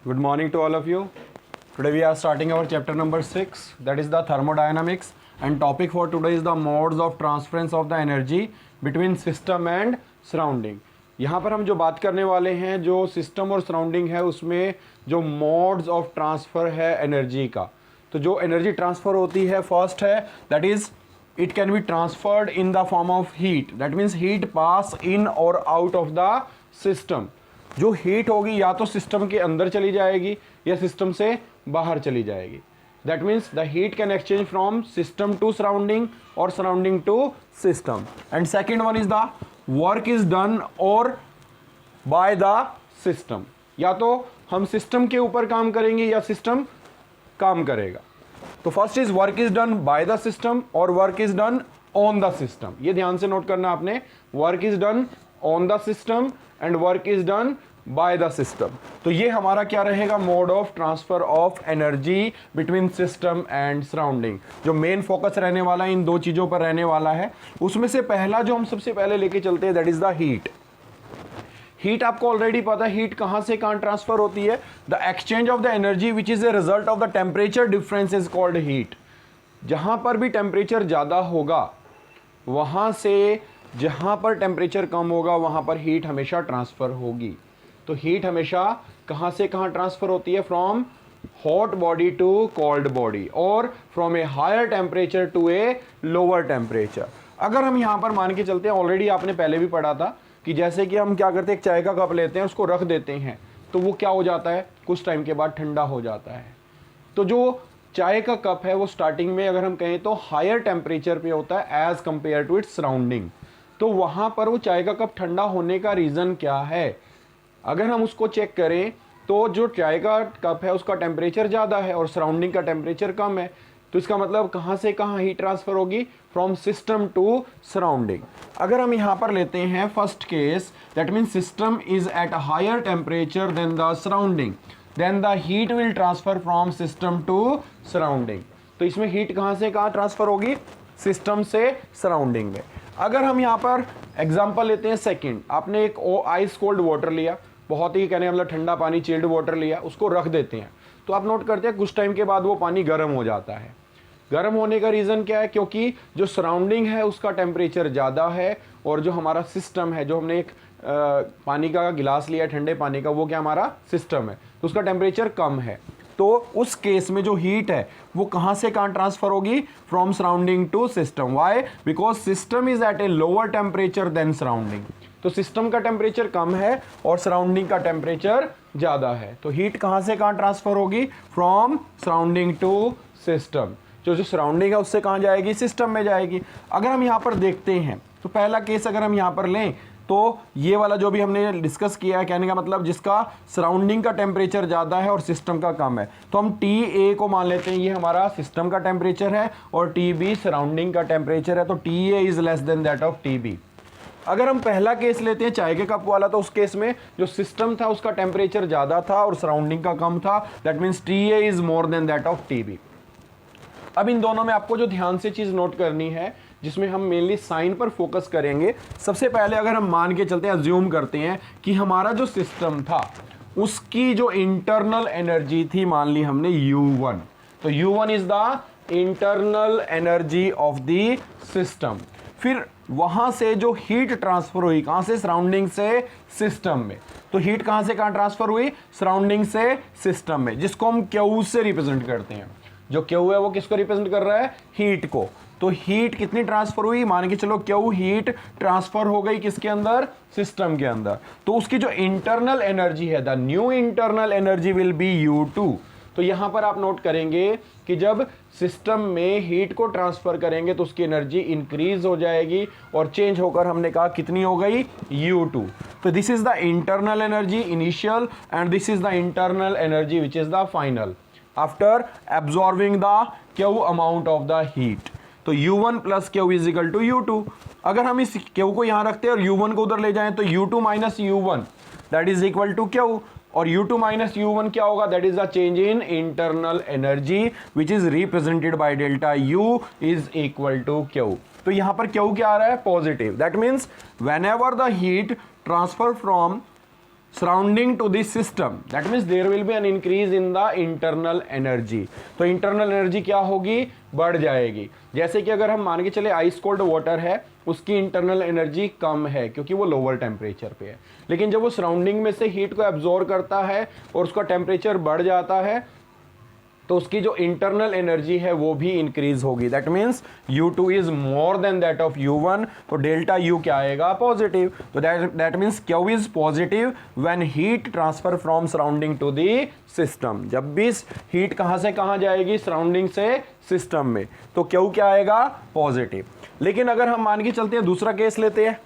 Good morning to all of you. Today we are starting our chapter number 6, that is the thermodynamics, and topic for today is the modes of transference of the energy between system and surrounding. यहाँ पर हम जो बात करने वाले हैं, जो system और सराउंडिंग है उसमें जो मोड्स ऑफ ट्रांसफ़र है एनर्जी का, तो जो एनर्जी ट्रांसफ़र होती है फर्स्ट है that is it can be transferred in the form of heat. That means heat pass in or out of the system. जो हीट होगी या तो सिस्टम के अंदर चली जाएगी या सिस्टम से बाहर चली जाएगी. That means the heat can exchange from system to surrounding or surrounding to system. And second one is the work is done or by the system. या तो हम सिस्टम के ऊपर काम करेंगे या सिस्टम काम करेगा. तो first is work is done by the system और work is done on the system. ये ध्यान से नोट करना आपने, work is done on the system and work is done by the system. तो ये हमारा क्या रहेगा, mode of transfer of energy between system and surrounding. जो मेन फोकस रहने वाला है इन दो चीजों पर रहने वाला है. उसमें से पहला जो हम सबसे पहले लेके चलते हैं that is the heat. Heat आपको ऑलरेडी पता है हीट कहां से कहां ट्रांसफर होती है. The exchange of the energy which is a result of the temperature difference is called heat. जहां पर भी टेम्परेचर ज्यादा होगा वहां से जहां पर टेम्परेचर कम होगा वहां पर हीट हमेशा ट्रांसफर होगी. तो हीट हमेशा कहां से कहां ट्रांसफर होती है, from hot body to cold body और from a higher temperature to a lower temperature. अगर हम यहां पर मान के चलते हैं, ऑलरेडी आपने पहले भी पढ़ा था कि जैसे कि हम क्या करते हैं, एक चाय का कप लेते हैं, उसको रख देते हैं, तो वो क्या हो जाता है, कुछ टाइम के बाद ठंडा हो जाता है. तो जो चाय का कप है वो स्टार्टिंग में अगर हम कहें तो हायर टेम्परेचर पे होता है as compare to its surrounding. तो वहां पर वो चाय का कप ठंडा होने का रीज़न क्या है, अगर हम उसको चेक करें तो जो चाय का कप है उसका टेम्परेचर ज़्यादा है और सराउंडिंग का टेम्परेचर कम है. तो इसका मतलब कहाँ से कहाँ हीट ट्रांसफर होगी, फ्रॉम सिस्टम टू सराउंडिंग. अगर हम यहाँ पर लेते हैं first case, that means system is at higher temperature than the surrounding, then the heat will transfer from system to surrounding. तो इसमें हीट कहाँ से कहाँ ट्रांसफर होगी, सिस्टम से सराउंडिंग में. अगर हम यहाँ पर एग्जाम्पल लेते हैं सेकेंड, आपने एक आइस कोल्ड वाटर लिया, बहुत ही कहने मतलब ठंडा पानी चिल्ड वाटर लिया, उसको रख देते हैं, तो आप नोट करते हैं कुछ टाइम के बाद वो पानी गर्म हो जाता है. गर्म होने का रीज़न क्या है, क्योंकि जो सराउंडिंग है उसका टेम्परेचर ज़्यादा है और जो हमारा सिस्टम है, जो हमने एक पानी का गिलास लिया ठंडे पानी का, वो क्या हमारा सिस्टम है, तो उसका टेम्परेचर कम है. तो उस केस में जो हीट है वो कहाँ से कहाँ ट्रांसफर होगी, from surrounding to system. Why, because system is at a lower temperature than surrounding. तो सिस्टम का टेम्परेचर कम है और सराउंडिंग का टेम्परेचर ज़्यादा है. तो हीट कहाँ से कहाँ ट्रांसफर होगी, फ्रॉम सराउंडिंग टू सिस्टम. जो सराउंडिंग है उससे कहाँ जाएगी, सिस्टम में जाएगी. अगर हम यहाँ पर देखते हैं तो पहला केस अगर हम यहाँ पर लें तो ये वाला जो भी हमने डिस्कस किया है, कहने का मतलब जिसका सराउंडिंग का टेम्परेचर ज़्यादा है और सिस्टम का कम है, तो हम टी ए को मान लेते हैं ये हमारा सिस्टम का टेम्परेचर है और टी बी सराउंडिंग का टेम्परेचर है. तो T A is less than that of T B. अगर हम पहला केस लेते हैं चाय के कप वाला, तो उस केस में जो सिस्टम था उसका टेम्परेचर ज़्यादा था और सराउंडिंग का कम था. That means T A is more than that of T B. अब इन दोनों में आपको जो ध्यान से चीज़ नोट करनी है, जिसमें हम मेनली साइन पर फोकस करेंगे, सबसे पहले अगर हम मान के चलते हैं, अज्यूम करते हैं कि हमारा जो सिस्टम था उसकी जो इंटरनल एनर्जी थी मान ली हमने U1. तो U1 is the internal energy of the system. फिर वहां से जो हीट ट्रांसफर हुई कहां से, सराउंडिंग से सिस्टम में. तो हीट कहां से कहां ट्रांसफर हुई, सराउंडिंग से सिस्टम में, जिसको हम Q से रिप्रेजेंट करते हैं. जो Q है वो किसको रिप्रेजेंट कर रहा है, हीट को. तो हीट कितनी ट्रांसफर हुई, मान के चलो Q हीट ट्रांसफर हो गई किसके अंदर, सिस्टम के अंदर. तो उसकी जो इंटरनल एनर्जी है, the new internal energy will be U2. तो यहां पर आप नोट करेंगे कि जब सिस्टम में हीट को ट्रांसफर करेंगे तो उसकी एनर्जी इंक्रीज हो जाएगी और चेंज होकर हमने कहा कितनी हो गई, U2. तो this is the internal energy initial and this is the internal energy which is the final after absorbing the Q amount of the heat. तो U1 plus Q is equal to U2. अगर हम इस Q को यहां रखते हैं और U1 को उधर ले जाएं तो U2 minus U1 that is equal to Q. और U2 माइनस U1 क्या होगा, that is the change in internal energy which is represented by delta U is equal to Q. तो यहां पर Q क्या आ रहा है, positive. That means whenever the heat transfer from surrounding to this system, that means there will be an increase in the internal energy. तो internal energy क्या होगी, बढ़ जाएगी. जैसे कि अगर हम मान के चले आइस कोल्ड वाटर है, उसकी इंटरनल एनर्जी कम है क्योंकि वो लोअर टेम्परेचर पे है, लेकिन जब वो सराउंडिंग में से हीट को एब्जॉर्ब करता है और उसका टेम्परेचर बढ़ जाता है तो उसकी जो इंटरनल एनर्जी है वो भी इंक्रीज होगी. That means U2 is more than that of U1. तो डेल्टा U क्या आएगा, पॉजिटिव. तो that means Q is positive when heat transfer from surrounding to the system. जब भी हीट कहाँ से कहाँ जाएगी, सराउंडिंग से सिस्टम में, तो Q क्या आएगा, पॉजिटिव. लेकिन अगर हम मान के चलते हैं, दूसरा केस लेते हैं.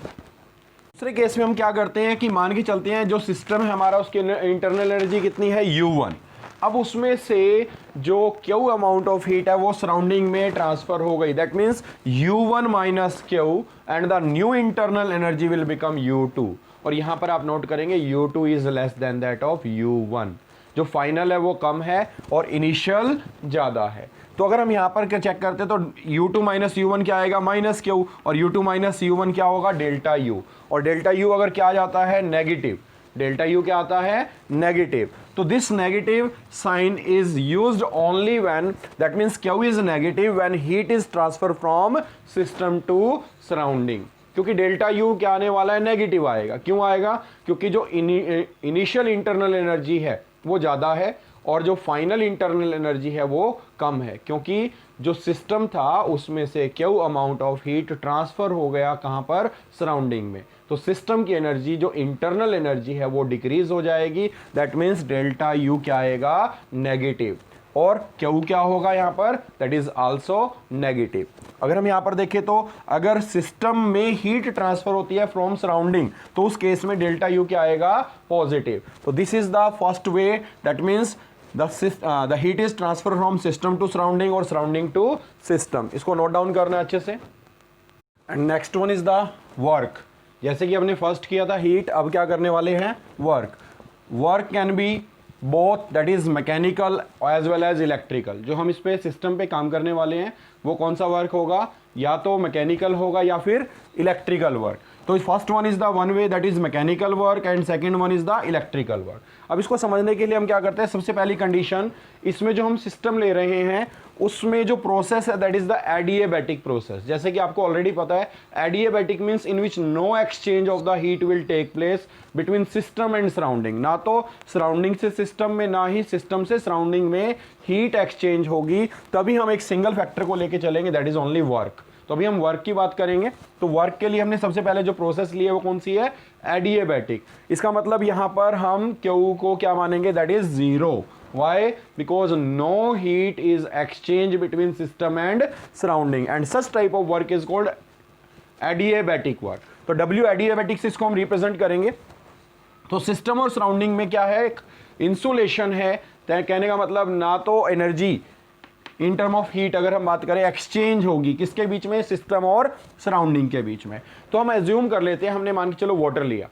दूसरे केस में हम क्या करते हैं कि मान के चलते हैं जो सिस्टम है हमारा, उसकी इंटरनल एनर्जी कितनी है, U1. अब उसमें से जो Q अमाउंट ऑफ हीट है वो सराउंडिंग में ट्रांसफर हो गई. That means U1 minus Q and the new internal energy will become U2. और यहां पर आप नोट करेंगे U2 is less than that of U1. जो फाइनल है वो कम है और इनिशियल ज्यादा है. तो अगर हम यहां पर चेक करते हैं तो U2 माइनस U1 क्या आएगा, माइनस Q, और U2 माइनस U1 क्या होगा, डेल्टा U. और डेल्टा U अगर क्या आ जाता है, नेगेटिव. डेल्टा U क्या आता है, नेगेटिव. तो this negative sign is used only when, that means Q is negative when heat is transfer from system to surrounding. क्योंकि डेल्टा U क्या आने वाला है, नेगेटिव आएगा. क्यों आएगा, क्योंकि जो इनिशियल इंटरनल एनर्जी है वो ज़्यादा है और जो फाइनल इंटरनल एनर्जी है वो कम है, क्योंकि जो सिस्टम था उसमें से Q amount of heat transfer हो गया कहाँ पर, सराउंडिंग में. तो सिस्टम की एनर्जी, जो इंटरनल एनर्जी है वो डिक्रीज हो जाएगी. दैट मीन्स डेल्टा U क्या आएगा, नेगेटिव. और Q क्या होगा यहाँ पर, दैट इज आल्सो नेगेटिव. अगर हम यहाँ पर देखें तो अगर सिस्टम में हीट ट्रांसफर होती है फ्रॉम सराउंडिंग तो उस केस में डेल्टा U क्या आएगा, पॉजिटिव. तो this is the first way, that means the heat is transferred from system to surrounding और surrounding to system. इसको नोट डाउन करना है अच्छे से. And next one is the work. जैसे कि हमने फर्स्ट किया था हीट, अब क्या करने वाले हैं, work. Work can be both, that is mechanical as well as electrical. जो हम इस पे सिस्टम पे काम करने वाले हैं वो कौन सा वर्क होगा, या तो मैकेनिकल होगा या फिर इलेक्ट्रिकल वर्क. तो first one is the one way, that is mechanical work, and second one is the electrical work. अब इसको समझने के लिए हम क्या करते हैं, सबसे पहली कंडीशन, इसमें जो हम सिस्टम ले रहे हैं उसमें जो प्रोसेस है that is the adiabatic process. जैसे कि आपको ऑलरेडी पता है, adiabatic means in which no exchange of the heat will take place between system and surrounding. ना तो सराउंडिंग से सिस्टम में, ना ही सिस्टम से सराउंडिंग में हीट एक्सचेंज होगी. तभी हम एक सिंगल फैक्टर को लेके चलेंगे, दैट इज ओनली वर्क. तो अभी हम वर्क की बात करेंगे. तो वर्क के लिए हमने सबसे पहले जो प्रोसेस ली है वो कौन सी है, एडिएबैटिक. इसका मतलब यहां पर हम Q को क्या मानेंगे, that is zero. Why? Because no heat is exchanged between system and surrounding, and such type of work is called adiabatic work. तो W adiabatic से इसको हम रिप्रेजेंट करेंगे. तो सिस्टम और सराउंडिंग में क्या है, एक इंसुलेशन है. कहने का मतलब ना तो energy in term of heat अगर हम बात करें एक्सचेंज होगी किसके बीच में, सिस्टम और सराउंडिंग के बीच में. तो हम एज्यूम कर लेते हैं, हमने मान के चलो वाटर लिया.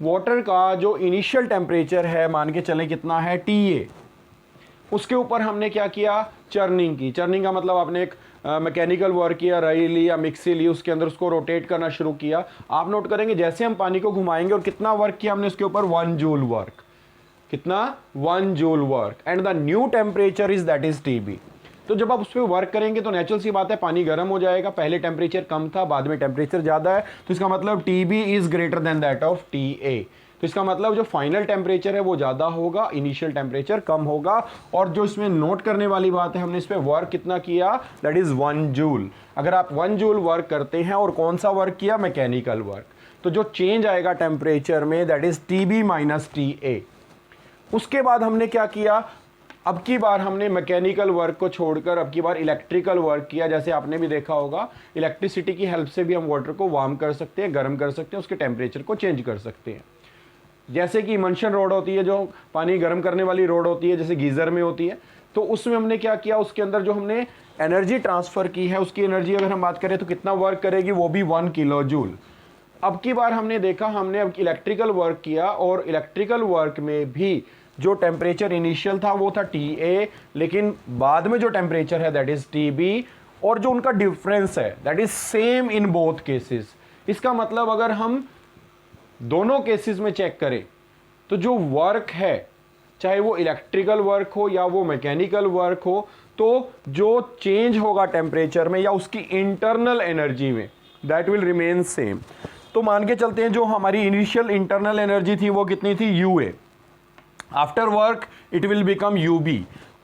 वाटर का जो इनिशियल टेम्परेचर है मान के चले कितना है, TA. उसके ऊपर हमने क्या किया, चर्निंग की. चर्निंग का मतलब आपने एक मैकेनिकल वर्क किया, रई ली या मिक्सी ली, उसके अंदर उसको रोटेट करना शुरू किया. आप नोट करेंगे जैसे हम पानी को घुमाएंगे, और कितना वर्क किया हमने उसके ऊपर, 1 जूल वर्क. कितना, 1 joule work. And the new temperature is that is TB. तो जब आप उस पर वर्क करेंगे तो नेचुरल सी बात है, पानी गर्म हो जाएगा. पहले टेम्परेचर कम था, बाद में टेम्परेचर ज़्यादा है, तो इसका मतलब TB is greater than that of TA. तो इसका मतलब जो फाइनल टेम्परेचर है वो ज़्यादा होगा, इनिशियल टेम्परेचर कम होगा. और जो इसमें नोट करने वाली बात है, हमने इस पर वर्क कितना किया, दैट इज़ 1 जूल. अगर आप 1 जूल वर्क करते हैं और कौन सा वर्क किया, मैकेनिकल वर्क, तो जो चेंज आएगा टेम्परेचर में that is TB minus TA. उसके बाद हमने क्या किया, अब की बार हमने मैकेनिकल वर्क को छोड़कर अब की बार इलेक्ट्रिकल वर्क किया. जैसे आपने भी देखा होगा, इलेक्ट्रिसिटी की हेल्प से भी हम वाटर को वार्म कर सकते हैं, गर्म कर सकते हैं, उसके टेम्परेचर को चेंज कर सकते हैं. जैसे कि इमल्शन रोड होती है, जो पानी गर्म करने वाली रोड होती है, जैसे गीज़र में होती है, तो उसमें हमने क्या किया, उसके अंदर जो हमने एनर्जी ट्रांसफ़र की है, उसकी एनर्जी अगर हम बात करें तो कितना वर्क करेगी, वो भी 1 किलो जूल. अब की बार हमने देखा, हमने अब इलेक्ट्रिकल वर्क किया, और इलेक्ट्रिकल वर्क में भी जो टेम्परेचर इनिशियल था वो था TA, लेकिन बाद में जो टेम्परेचर है दैट इज़ TB, और जो उनका डिफरेंस है that is same in both cases. इसका मतलब अगर हम दोनों केसेस में चेक करें तो जो वर्क है, चाहे वो इलेक्ट्रिकल वर्क हो या वो मैकेनिकल वर्क हो, तो जो चेंज होगा टेम्परेचर में या उसकी इंटरनल एनर्जी में, दैट विल रिमेन सेम। तो मान के चलते हैं जो हमारी इनिशियल इंटरनल एनर्जी थी वो कितनी थी, UA। After work it will become UB,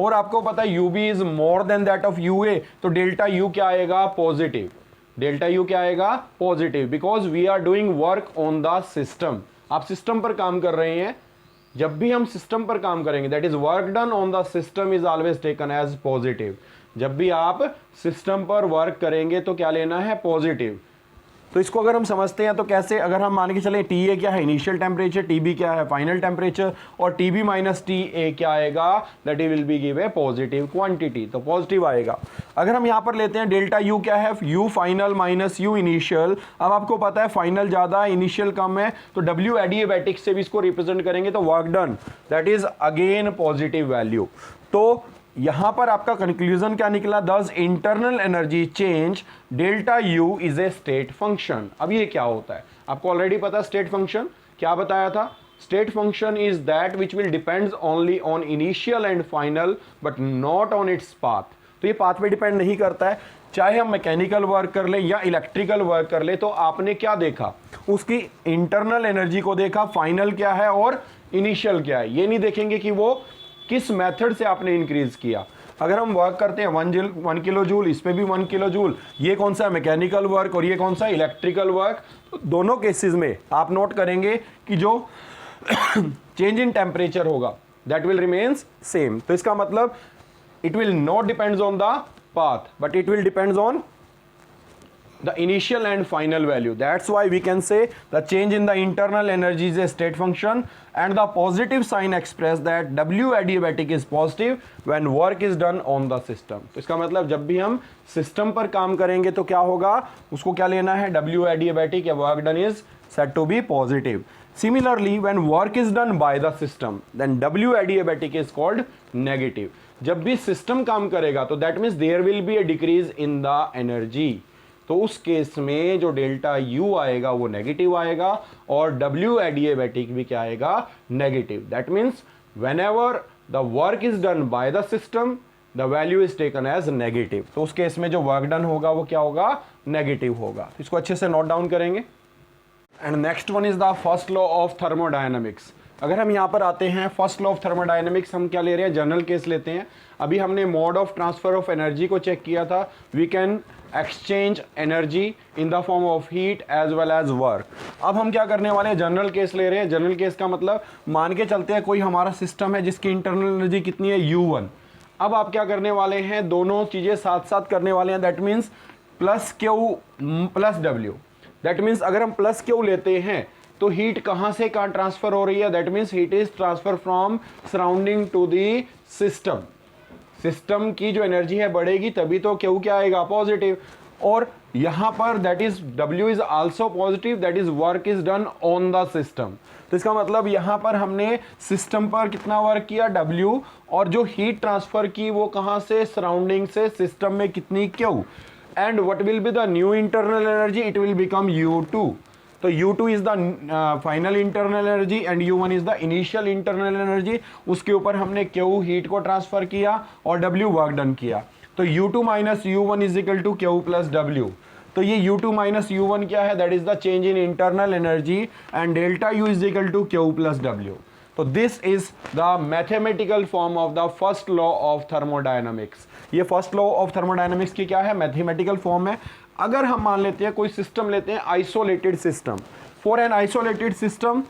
और आपको पता है UB is more than that of UA, तो डेल्टा U क्या आएगा, पॉजिटिव। डेल्टा U क्या आएगा, positive, because we are doing work on the system. आप सिस्टम पर काम कर रहे हैं, जब भी हम सिस्टम पर काम करेंगे, that is work done on the system is always taken as positive. जब भी आप सिस्टम पर वर्क करेंगे तो क्या लेना है, पॉजिटिव। तो इसको अगर हम समझते हैं तो कैसे, अगर हम मान के चले TA क्या है, इनिशियल टेम्परेचर, TB क्या है, फाइनल टेम्परेचर, और TB माइनस TA क्या आएगा, that will be give a positive quantity, तो पॉजिटिव आएगा। अगर हम यहाँ पर लेते हैं डेल्टा U क्या है, U final minus U initial. अब आपको पता है फाइनल ज़्यादा है, इनिशियल कम है, तो W एडिएबैटिक से भी इसको रिप्रेजेंट करेंगे, तो work done that is again positive value. तो यहां पर आपका कंक्लूजन क्या निकला, दस internal energy change delta U is a state function. अब ये क्या होता है, आपको ऑलरेडी पता, स्टेट फंक्शन क्या बताया था, state function is that which will depends only on initial and final but not on its path. तो ये पाथ पे डिपेंड नहीं करता है, चाहे हम मैकेनिकल वर्क कर ले या इलेक्ट्रिकल वर्क कर ले, तो आपने क्या देखा, उसकी इंटरनल एनर्जी को देखा, फाइनल क्या है और इनिशियल क्या है। ये नहीं देखेंगे कि वो किस मेथड से आपने इंक्रीज किया। अगर हम वर्क करते हैं 1 किलो जूल, इस पे भी 1 किलो जूल, ये कौन सा मैकेनिकल वर्क और ये कौन सा इलेक्ट्रिकल वर्क, तो दोनों केसेस में आप नोट करेंगे कि जो चेंज इन टेम्परेचर होगा दैट विल रिमेन्स सेम। तो इसका मतलब it will not depends on the path but it will depends on the initial and final value. That's why we can say the change in the internal energy is a state function, and the positive sign express that W adiabatic is positive when work is done on the system. तो इसका मतलब जब भी हम system पर काम करेंगे तो क्या होगा, उसको क्या लेना है, W adiabatic या work done is said to be positive. Similarly, when work is done by the system, then W adiabatic is called negative. जब भी सिस्टम काम करेगा तो that means there will be a decrease in the energy, तो उस case में जो delta U आएगा वो नेगेटिव आएगा और W एडिएबैटिक भी क्या आएगा, negative. That means whenever the work is done by the system the value is taken as negative, तो उस केस में जो वर्क डन होगा वो क्या होगा, नेगेटिव होगा। इसको अच्छे से नोट डाउन करेंगे। And next one is the first law of thermodynamics. अगर हम यहाँ पर आते हैं फर्स्ट लॉ ऑफ थर्मोडायनामिक्स, हम क्या ले रहे हैं, जनरल केस लेते हैं। अभी हमने mode of transfer of energy को चेक किया था, we can exchange energy in the form of heat as well as work. अब हम क्या करने वाले हैं, जनरल केस ले रहे हैं। जनरल केस का मतलब मान के चलते हैं कोई हमारा सिस्टम है जिसकी इंटरनल एनर्जी कितनी है, U1। अब आप क्या करने वाले हैं, दोनों चीज़ें साथ साथ करने वाले हैं, that means plus Q plus W। That means अगर हम प्लस Q लेते हैं तो हीट कहाँ से कहाँ ट्रांसफर हो रही है, that means heat is transfer from surrounding to the system. System की जो एनर्जी है बढ़ेगी तभी तो Q क्या आएगा, पॉजिटिव। और यहाँ पर that is W is also positive, that is work is done on the system. तो इसका मतलब यहाँ पर हमने सिस्टम पर कितना वर्क किया, W, और जो हीट ट्रांसफर की वो कहाँ से, सराउंडिंग से, सिस्टम में कितनी, Q। And what will be the new internal energy, it will become U2। तो U2 is the final internal energy and U1 is the initial internal energy. उसके ऊपर हमने Q हीट को ट्रांसफर किया और W वर्क डन किया। तो U2 minus U1 is equal to Q plus W। तो ये U2 माइनस U1 क्या है, that is the change in internal energy and delta U is equal to Q plus W। तो this is the mathematical form of the first law of thermodynamics. ये first law of thermodynamics की क्या है, mathematical form है। अगर हम मान लेते हैं कोई सिस्टम लेते हैं, isolated system, for an isolated system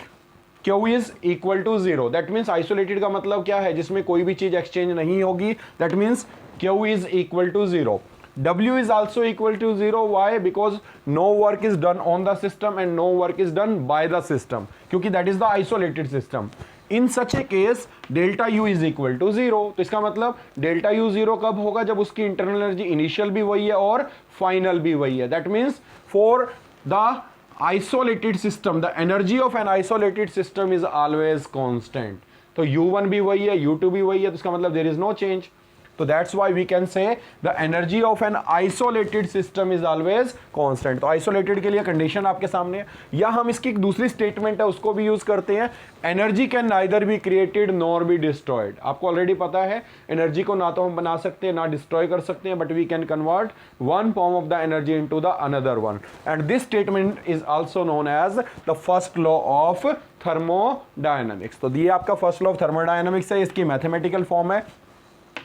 Q is equal to 0। That means isolated का मतलब क्या है, जिसमें कोई भी चीज एक्सचेंज नहीं होगी, that means Q is equal to 0। W is also equal to 0. Why? Because no work is done on the system and no work is done by the system, क्योंकि that is the isolated system. In such a case, delta U is equal to 0. तो इसका मतलब delta U 0 कब होगा, जब उसकी internal energy initial भी वही है और फाइनल भी वही है। That means for the isolated system, the energy of an isolated system is always constant. तो U1 भी वही है, U2 भी वही है, तो इसका मतलब there is no change. तो that's why we can say the energy of an isolated system is always constant. तो आइसोलेटेड के लिए कंडीशन आपके सामने है, या हम इसकी एक दूसरी स्टेटमेंट है उसको भी यूज करते हैं, energy can neither be created nor be destroyed. आपको ऑलरेडी पता है एनर्जी को ना तो हम बना सकते हैं ना डिस्ट्रॉय कर सकते हैं, but we can convert one form of the energy into the another one, and this statement is also known as the first law of thermodynamics. तो ये आपका फर्स्ट लॉ ऑफ थर्मोडायनामिक्स है, इसकी मैथमेटिकल फॉर्म है,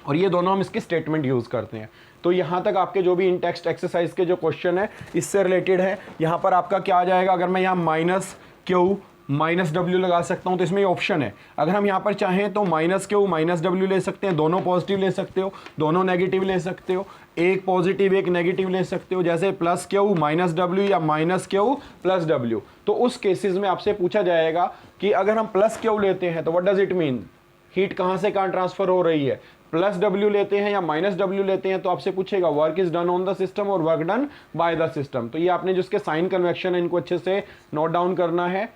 और ये दोनों हम इसकी स्टेटमेंट यूज करते हैं। तो यहां तक आपके जो भी इन टेक्स्ट एक्सरसाइज के जो क्वेश्चन है इससे रिलेटेड है। यहां पर आपका क्या आ जाएगा, अगर मैं यहां माइनस क्यू माइनस डब्ल्यू लगा सकता हूं तो इसमें ऑप्शन है, अगर हम यहां पर चाहें तो माइनस क्यू माइनस डब्ल्यू ले सकते हैं, दोनों पॉजिटिव ले सकते हो, दोनों नेगेटिव ले सकते हो, एक पॉजिटिव एक नेगेटिव ले सकते हो, जैसे प्लस क्यू माइनस डब्ल्यू या माइनस क्यू प्लस डब्ल्यू। तो उस केसेस में आपसे पूछा जाएगा कि अगर हम प्लस क्यू लेते हैं तो what does it mean, heat कहां से कहां ट्रांसफर हो रही है, प्लस डब्ल्यू लेते हैं या माइनस डब्ल्यू लेते हैं तो आपसे पूछेगा work is done on the system और work done by the system. तो ये आपने जिसके साइन कन्वेक्शन है इनको अच्छे से नोट डाउन करना है।